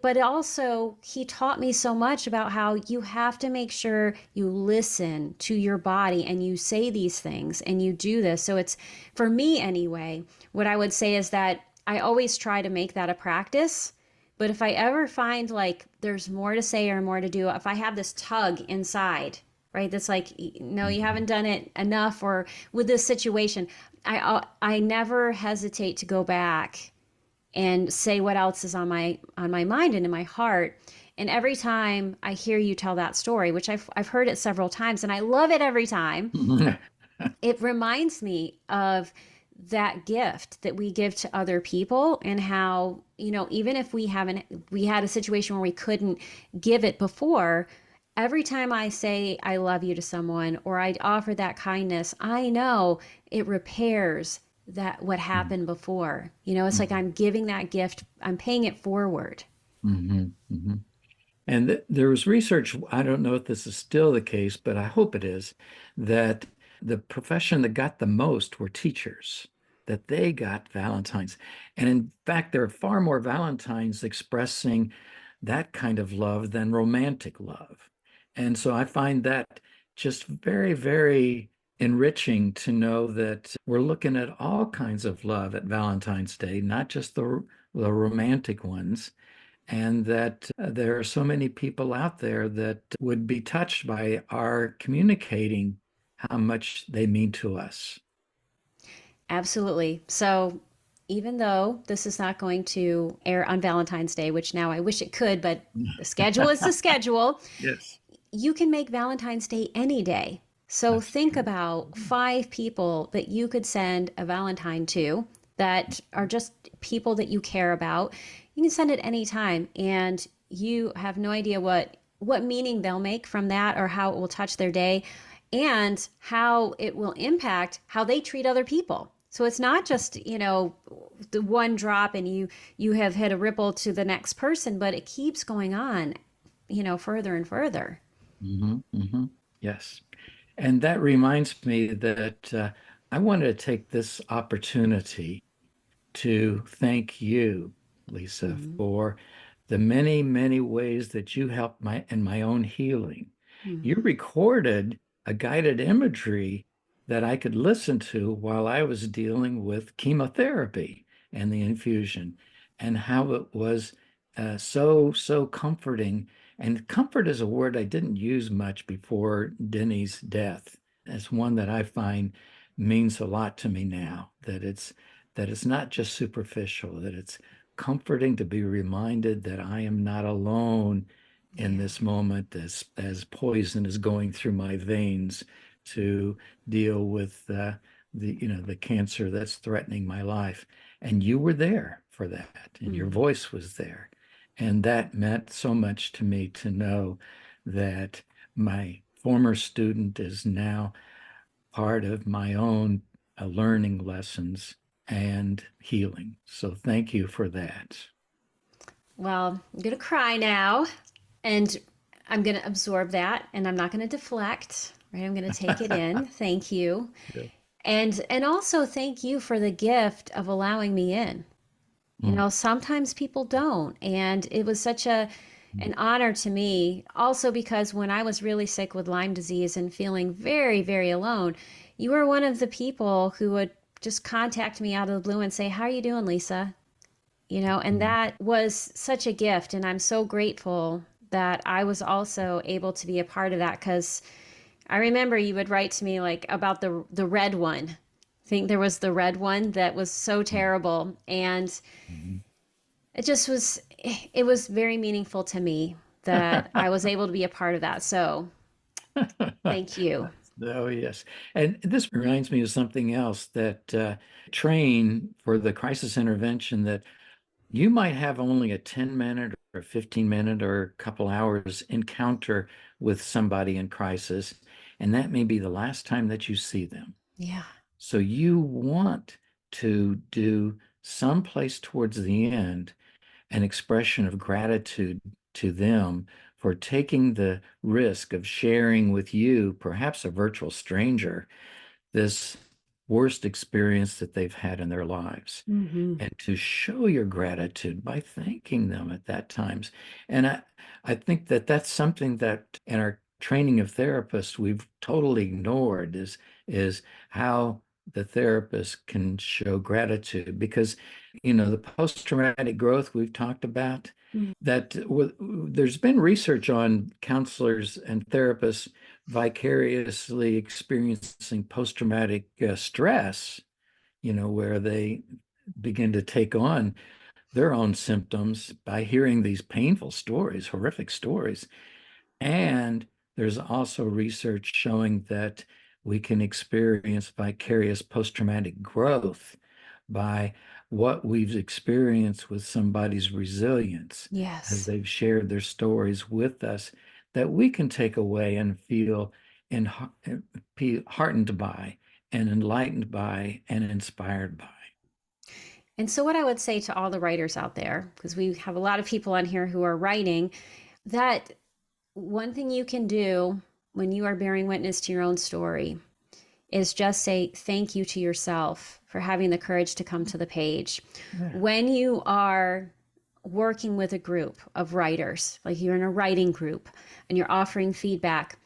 but also he taught me so much about how you have to make sure you listen to your body and you say these things and you do this. So it's, for me anyway, what I would say is that I always try to make that a practice. But if I ever find like there's more to say or more to do, if I have this tug inside, right, that's like, no, you haven't done it enough, or with this situation, I never hesitate to go back and say what else is on my mind and in my heart. And every time I hear you tell that story, which I've heard it several times, and I love it every time, it reminds me of that gift that we give to other people, and how, even if we had a situation where we couldn't give it before, every time I say I love you to someone or I offer that kindness, I know it repairs that what happened before. It's like I'm giving that gift, I'm paying it forward. Mhm, mhm. And there was research, I don't know if this is still the case, but I hope it is, that the profession that got the most were teachers, that they got Valentines. And in fact, there are far more Valentines expressing that kind of love than romantic love. And so I find that just very, very enriching to know that we're looking at all kinds of love at Valentine's Day, not just the romantic ones, and that there are so many people out there that would be touched by our communicating how much they mean to us. Absolutely. So even though this is not going to air on Valentine's Day, which now I wish it could, but the schedule is the schedule, Yes, you can make Valentine's Day any day. So that's think true. about 5 people that you could send a Valentine to that are just people that you care about. You can send it anytime, and you have no idea what meaning they'll make from that, or how it will touch their day, and how it will impact how they treat other people. So it's not just, the one drop and you have hit a ripple to the next person, but it keeps going on, further and further. Yes. And that reminds me that I wanted to take this opportunity to thank you, Lisa, Mm-hmm. for the many, many ways that you helped in my own healing. You recorded a guided imagery that I could listen to while I was dealing with chemotherapy and the infusion. and how it was so comforting. And comfort is a word I didn't use much before Denny's death. It's one that I find means a lot to me now, that it's not just superficial, that it's comforting to be reminded that I am not alone in Yeah. this moment as poison is going through my veins to deal with the cancer that's threatening my life. And you were there for that, and your Mm. voice was there. And that meant so much to me to know that my former student is now part of my own learning lessons and healing. So thank you for that. Well, I'm going to cry now and I'm going to absorb that and I'm not going to deflect, right? I'm going to take it in. Thank you. Yeah. And also thank you for the gift of allowing me in. You Mm, know, sometimes people don't, and it was such a mm, an honor to me also because when I was really sick with Lyme disease and feeling very, very alone, you were one of the people who would just contact me out of the blue and say, "How are you doing, Lisa?" You know, and mm. that was such a gift, and I'm so grateful that I was also able to be a part of that because I remember you would write to me like about the red one. I think there was the red one that was so terrible, and Mhm. it was very meaningful to me that I was able to be a part of that. So thank you. Oh, yes. And this reminds me of something else that train for the crisis intervention that you might have only a 10-minute or 15-minute or a couple hours encounter with somebody in crisis, and that may be the last time that you see them. Yeah. So you want to do someplace towards the end an expression of gratitude to them for taking the risk of sharing with you, perhaps a virtual stranger, this worst experience that they've had in their lives, Hmm. and to show your gratitude by thanking them at that times. And I think that that's something that in our training of therapists we've totally ignored is how the therapist can show gratitude because the post-traumatic growth we've talked about that there's been research on counselors and therapists vicariously experiencing post-traumatic stress, where they begin to take on their own symptoms by hearing these painful stories, horrific stories. And there's also research showing that we can experience vicarious post-traumatic growth by what we've experienced with somebody's resilience as Yes. they've shared their stories with us, that we can take away and feel en- heartened by and enlightened by and inspired by. And so, what I would say to all the writers out there, because we have a lot of people on here who are writing, that one thing you can do when you are bearing witness to your own story is just say thank you to yourself for having the courage to come to the page. Yeah. When you are working with a group of writers, like you're in a writing group and you're offering feedback,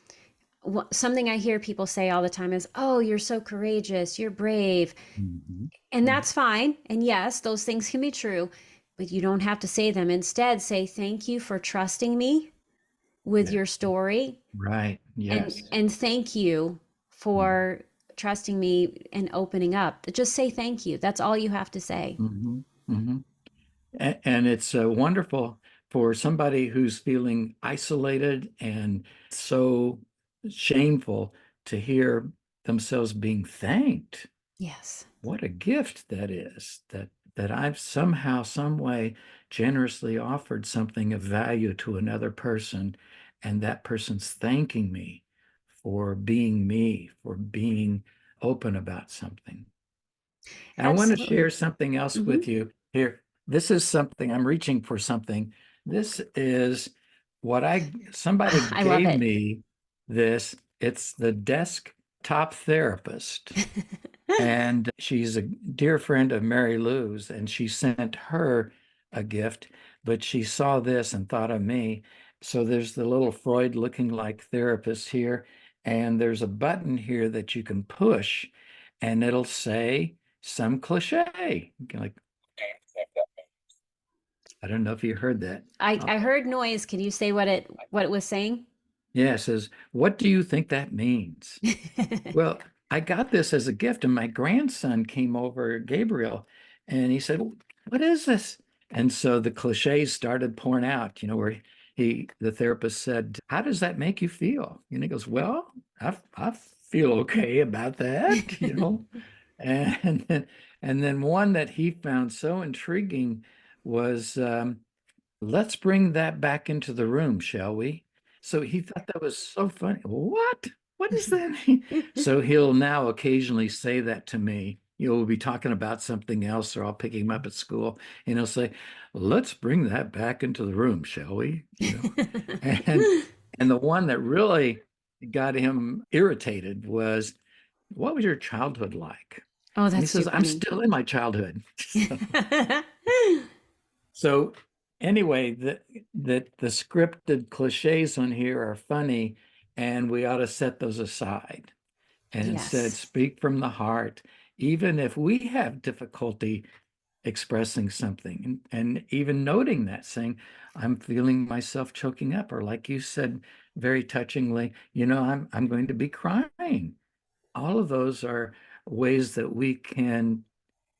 something I hear people say all the time is, "Oh, you're so courageous, you're brave." Mhm. And that's fine. And yes, those things can be true, but you don't have to say them. Instead, say thank you for trusting me with Yeah. your story Right. Yes. and thank you for trusting me and opening up. Just say thank you. That's all you have to say. Mm-hmm. Mm-hmm. And it's wonderful for somebody who's feeling isolated and so shameful to hear themselves being thanked. Yes. What a gift that is, that I've somehow, some way generously offered something of value to another person, and that person's thanking me, for being open about something. And I want to share Absolutely. something else Hmm. with you here. This is something I'm reaching for something. This is what somebody I love gave it. me this. It's the desktop therapist. And she's a dear friend of Mary Lou's, and she sent her a gift, but she saw this and thought of me. So there's the little Freud looking like therapist here, and there's a button here that you can push, and it'll say some cliche. You can like, I don't know if you heard that. I heard noise. Can you say what it was saying? Yeah, it says, what do you think that means? Well, I got this as a gift, and my grandson came over, Gabriel, and he said, "What is this?" And so the cliches started pouring out, where the therapist said, "How does that make you feel?" And he goes, "Well, I feel okay about that." And then one that he found so intriguing was, let's bring that back into the room, shall we? So he thought that was so funny. What? What does that mean? So he'll now occasionally say that to me. We'll be talking about something else, or I'll pick him up at school, and he'll say, "Let's bring that back into the room, shall we?" And the one that really got him irritated was, "What was your childhood like?" Oh, And he that's too says, "I'm funny. still in my childhood." So anyway, the scripted cliches on here are funny, and we ought to set those aside and instead Yes. speak from the heart, even if we have difficulty expressing something, and even noting that, saying, "I'm feeling myself choking up," or like you said very touchingly, I'm going to be crying. All of those are ways that we can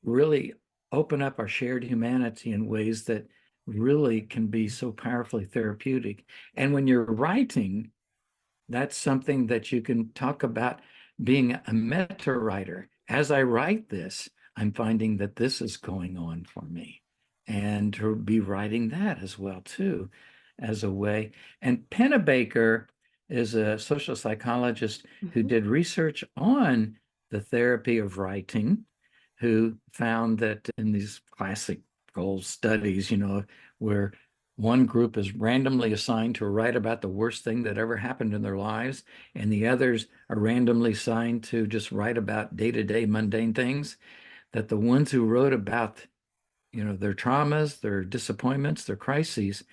really open up our shared humanity in ways that really can be so powerfully therapeutic. And when you're writing, that's something that you can talk about, being a meta writer. As I write this, I'm finding that this is going on for me, and to be writing that as well too, as a way. And Pennebaker is a social psychologist who Mhm. did research on the therapy of writing, who found that in these classical studies, where one group is randomly assigned to write about the worst thing that ever happened in their lives, and the others are randomly assigned to just write about day-to-day mundane things, that the ones who wrote about, their traumas, their disappointments, their crises,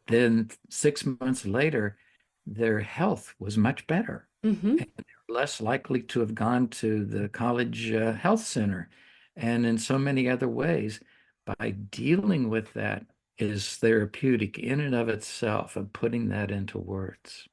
then 6 months later, their health was much better, Mhm. and they're less likely to have gone to the college health center. And in so many other ways, by dealing with that is therapeutic in and of itself, of putting that into words.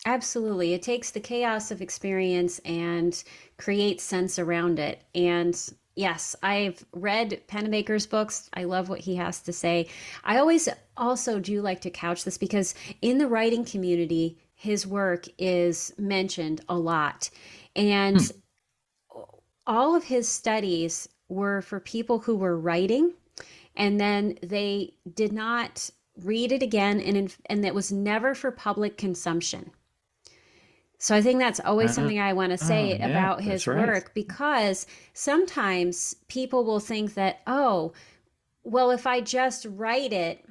Absolutely. It takes the chaos of experience and creates sense around it. And yes, I've read Pennebaker's books. I love what he has to say. I always also do like to couch this because in the writing community, his work is mentioned a lot. And Hmm. all of his studies were for people who were writing and then they did not read it again and it was never for public consumption. So I think that's always Uh, something I want to oh, say yeah, about that's his right. work because sometimes people will think that, oh, well, if I just write it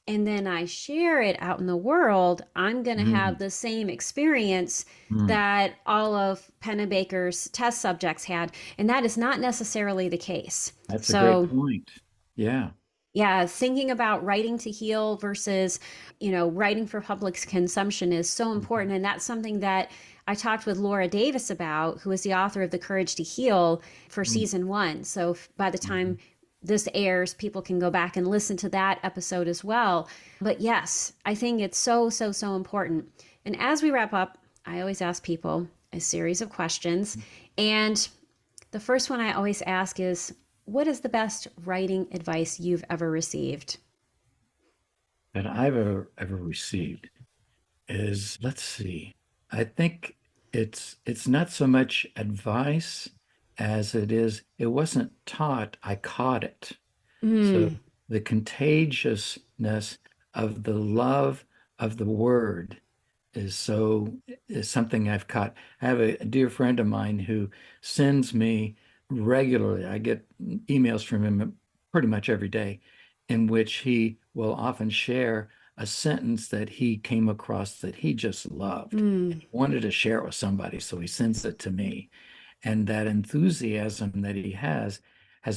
and then I share it out in the world, I'm going to have Mm, the same experience mm. that all of Pennebaker's test subjects had. And that is not necessarily the case. That's a great So point. Yeah. yeah, thinking about writing to heal versus, writing for public consumption is so important. Mhm. And that's something that I talked with Laura Davis about, who is the author of The Courage to Heal for Mm, season one. So by the time mhm. this airs, people can go back and listen to that episode as well. But yes, I think it's so, so, so important. And as we wrap up, I always ask people a series of questions. And the first one I always ask is, what is the best writing advice you've ever received? That I've ever received is, let's see, I think it's not so much advice as it wasn't taught, I caught it. So Mm, the contagiousness of the love of the word is something I've caught. I have a dear friend of mine who sends me regularly. I get emails from him pretty much every day, in which he will often share a sentence that he came across that he just loved. mm, He wanted to share it with somebody, so he sends it to me. And that enthusiasm that he has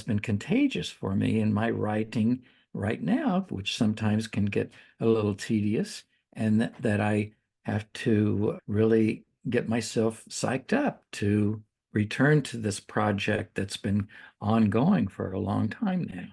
been contagious for me in my writing right now, which sometimes can get a little tedious, and that I have to really get myself psyched up to return to this project that's been ongoing for a long time now.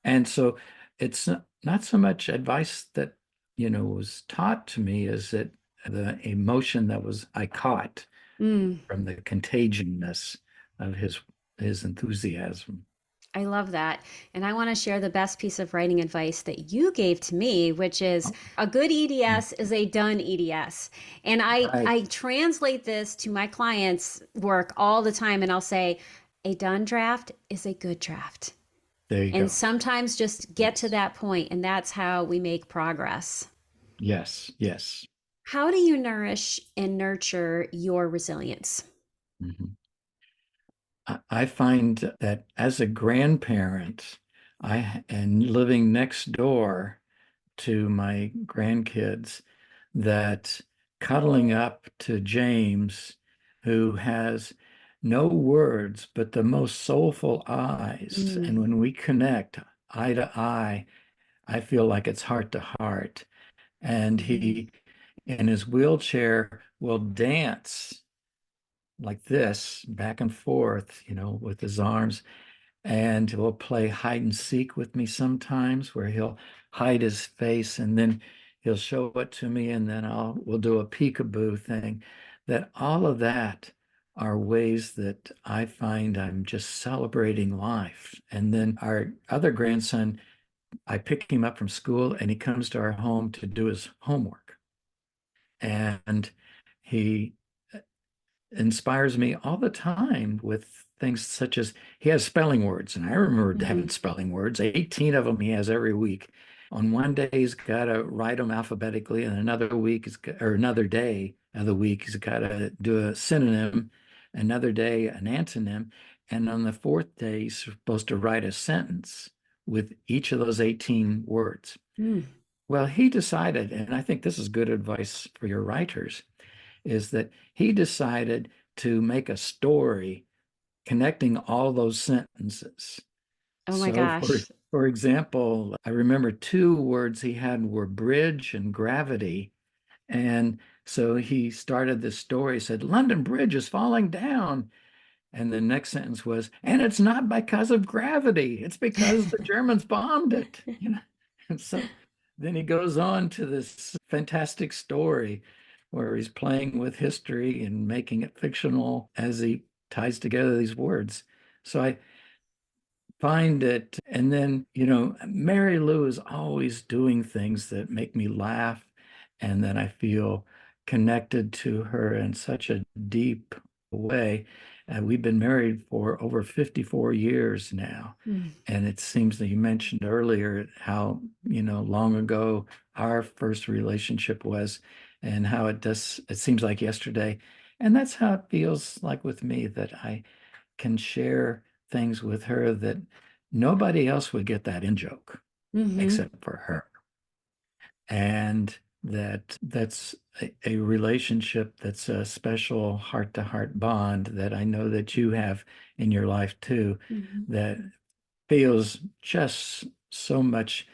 And so it's not so much advice that, was taught to me as that the emotion that was I caught Mm. from the contagiousness of his enthusiasm. I love that. And I want to share the best piece of writing advice that you gave to me, which is a good EDS is a done EDS. And Right. I translate this to my clients' work all the time. And I'll say, a done draft is a good draft. There you And go. sometimes just get to Yes. that point, and that's how we make progress. Yes. Yes. How do you nourish and nurture your resilience? Mhm. I find that as a grandparent, and living next door to my grandkids, that cuddling up to James, who has no words but the most soulful eyes, Mm, and when we connect eye to eye, I feel like it's heart to heart. And mhm, he, in his wheelchair, will dance like this, back and forth, with his arms, and he'll play hide and seek with me sometimes, where he'll hide his face and then he'll show it to me, and then we'll do a peekaboo thing. That all of that are ways that I find I'm just celebrating life. And then our other grandson, I pick him up from school and he comes to our home to do his homework. And he inspires me all the time with things such as he has spelling words, and I remember having mhm, spelling words, 18 of them he has every week. On one day, he's got to write them alphabetically, and another week, or another day of the week, he's got to do a synonym, another day, an antonym, and on the fourth day, he's supposed to write a sentence with each of those 18 words. mm. Well, he decided, and I think this is good advice for your writers, is that he decided to make a story connecting all those sentences. Oh my So gosh. for example, I remember two words he had were bridge and gravity. And so he started this story, said, London Bridge is falling down. And the next sentence was, and it's not because of gravity, it's because the Germans bombed it. And so then he goes on to this fantastic story where he's playing with history and making it fictional as he ties together these words. So I find it, and then, Mary Lou is always doing things that make me laugh and that I feel connected to her in such a deep way. We've been married for over 54 years now. Mm, And it seems that you mentioned earlier how, long ago our first relationship was and how it seems like yesterday. And that's how it feels like with me, that I can share things with her that nobody else would get that in joke mhm, except for her. And that's a relationship that's a special heart to heart bond that I know that you have in your life too, mhm. that feels just so much,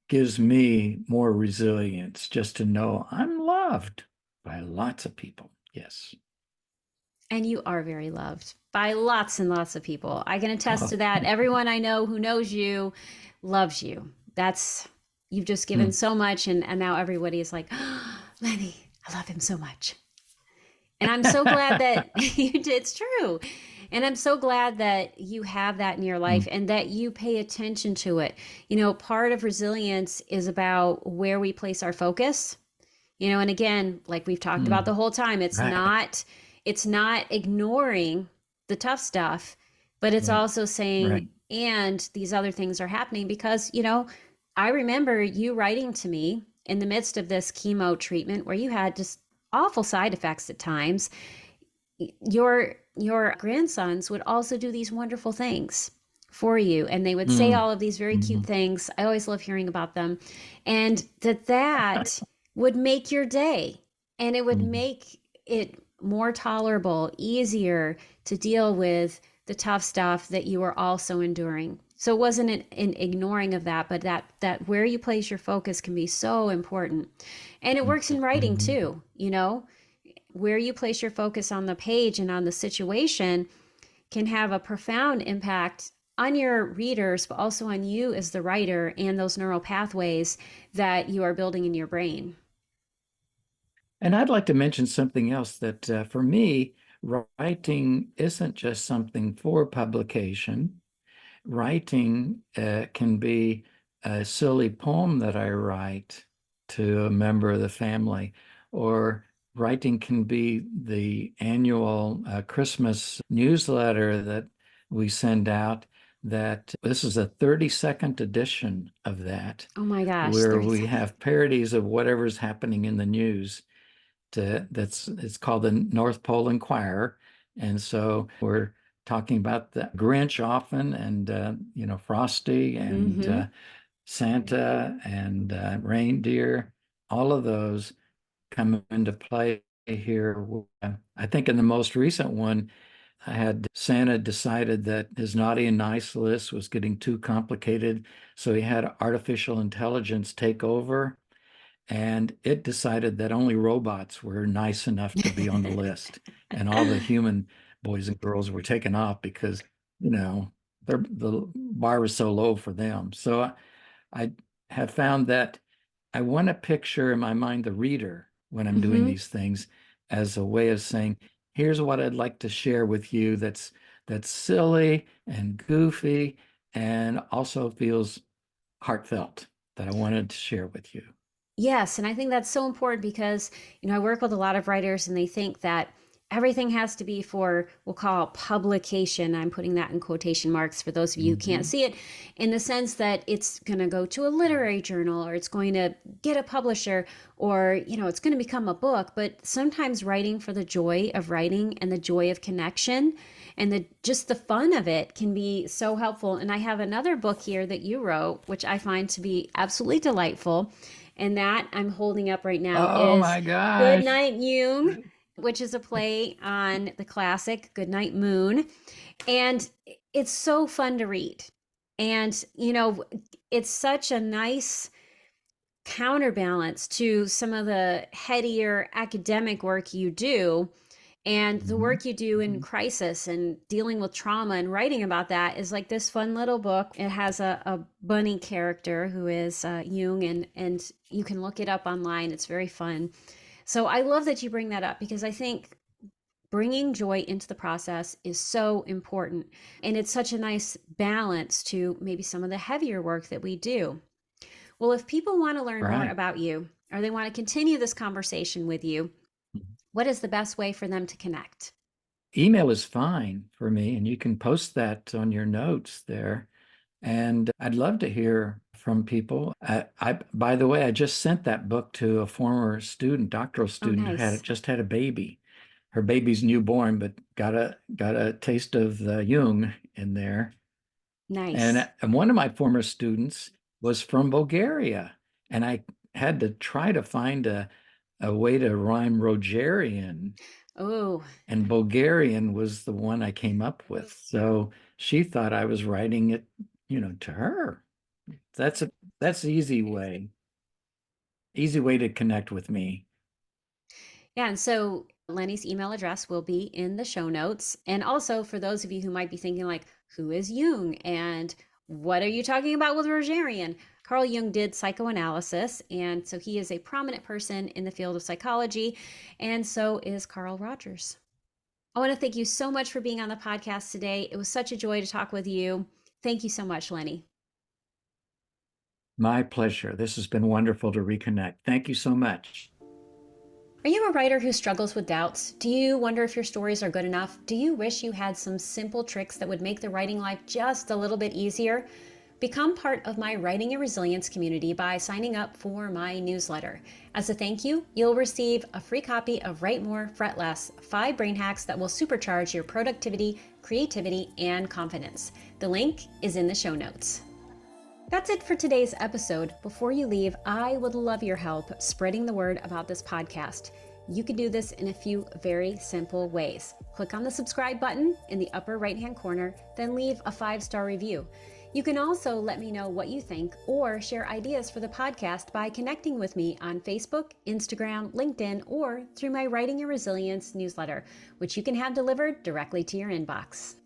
gives me more resilience just to know I'm loved by lots of people. Yes. And you are very loved by lots and lots of people. I can attest Oh, to that. Everyone I know who knows you loves you. That's, you've just given hmm. so much, and now everybody is like, oh, Lennie, I love him so much. And I'm so glad that you did. It's true. And I'm so glad that you have that in your Hmm. life and that you pay attention to it. Part of resilience is about where we place our focus. And again, like we've talked about Hmm. the whole time, Right. it's not ignoring the tough stuff, but it's Right. also saying, Right. and these other things are happening because, I remember you writing to me in the midst of this chemo treatment where you had just awful side effects at times. Your grandsons would also do these wonderful things for you, and they would say Mm. all of these very cute Mhm. things. I always love hearing about them. And that would make your day, and it would Mhm. make it more tolerable, easier to deal with the tough stuff that you were also enduring. So it wasn't an ignoring of that, but that where you place your focus can be so important. And it works in writing Mhm. too, where you place your focus on the page and on the situation can have a profound impact on your readers, but also on you as the writer and those neural pathways that you are building in your brain. And I'd like to mention something else that for me, writing isn't just something for publication. Writing can be a silly poem that I write to a member of the family, or writing can be the annual Christmas newsletter that we send out. That this is a 32nd edition of that, Oh my gosh, where 30 we seconds. have parodies of whatever's happening in the news. It's called the North Pole Inquirer, and so we're talking about the Grinch often, and Frosty, and Mm-hmm. Santa, and reindeer. All of those come into play here. I think in the most recent one, I had Santa decided that his naughty and nice list was getting too complicated, so he had artificial intelligence take over, and it decided that only robots were nice enough to be on the list, and all the human boys and girls were taken off because, the bar was so low for them. So I have found that I want to picture in my mind the reader when I'm doing Mm-hmm. these things as a way of saying, here's what I'd like to share with you that's silly and goofy and also feels heartfelt, that I wanted to share with you. Yes, and I think that's so important because, I work with a lot of writers and they think that everything has to be for, we'll call it publication. I'm putting that in quotation marks for those of you who can't Mhm. see it, in the sense that it's going to go to a literary journal or it's going to get a publisher or, it's going to become a book. But sometimes writing for the joy of writing and the joy of connection and just the fun of it can be so helpful. And I have another book here that you wrote, which I find to be absolutely delightful. And that I'm holding up right now Oh is my Good gosh. Night Jung, which is a play on the classic Good Night Moon. And it's so fun to read. And, it's such a nice counterbalance to some of the headier academic work you do. And the Mhm. work you do in Mhm. crisis and dealing with trauma and writing about that is like this fun little book. It has a bunny character who is Jung, and you can look it up online. It's very fun. So I love that you bring that up because I think bringing joy into the process is so important. And it's such a nice balance to maybe some of the heavier work that we do. Well, if people want to learn more Right. about you or they want to continue this conversation with you, what is the best way for them to connect? Email is fine for me, and you can post that on your notes there. And I'd love to hear from people. By the way, I just sent that book to a former student, doctoral Oh, student who nice. just had a baby. Her baby's newborn, but got a taste of the Jung in there. Nice. And one of my former students was from Bulgaria, and I had to try to find a way to rhyme Rogerian, Oh, and Bulgarian was the one I came up with. So she thought I was writing it, to her. That's a that's the easy way to connect with me. yeah. And so Lenny's email address will be in the show notes. And also for those of you who might be thinking, like, who is Jung? And what are you talking about with Rogerian? Carl Jung did psychoanalysis. And so he is a prominent person in the field of psychology. And so is Carl Rogers. I want to thank you so much for being on the podcast today. It was such a joy to talk with you. Thank you so much, Lenny. My pleasure. This has been wonderful to reconnect. Thank you so much. Are you a writer who struggles with doubts? Do you wonder if your stories are good enough? Do you wish you had some simple tricks that would make the writing life just a little bit easier? Become part of my Writing and Resilience community by signing up for my newsletter. As a thank you, you'll receive a free copy of Write More, Fret Less: 5 Brain Hacks that will supercharge your productivity, creativity, and confidence. The link is in the show notes. That's it for today's episode. Before you leave, I would love your help spreading the word about this podcast. You can do this in a few very simple ways. Click on the subscribe button in the upper right-hand corner, then leave a 5-star review. You can also let me know what you think or share ideas for the podcast by connecting with me on Facebook, Instagram, LinkedIn, or through my Writing and Resilience newsletter, which you can have delivered directly to your inbox.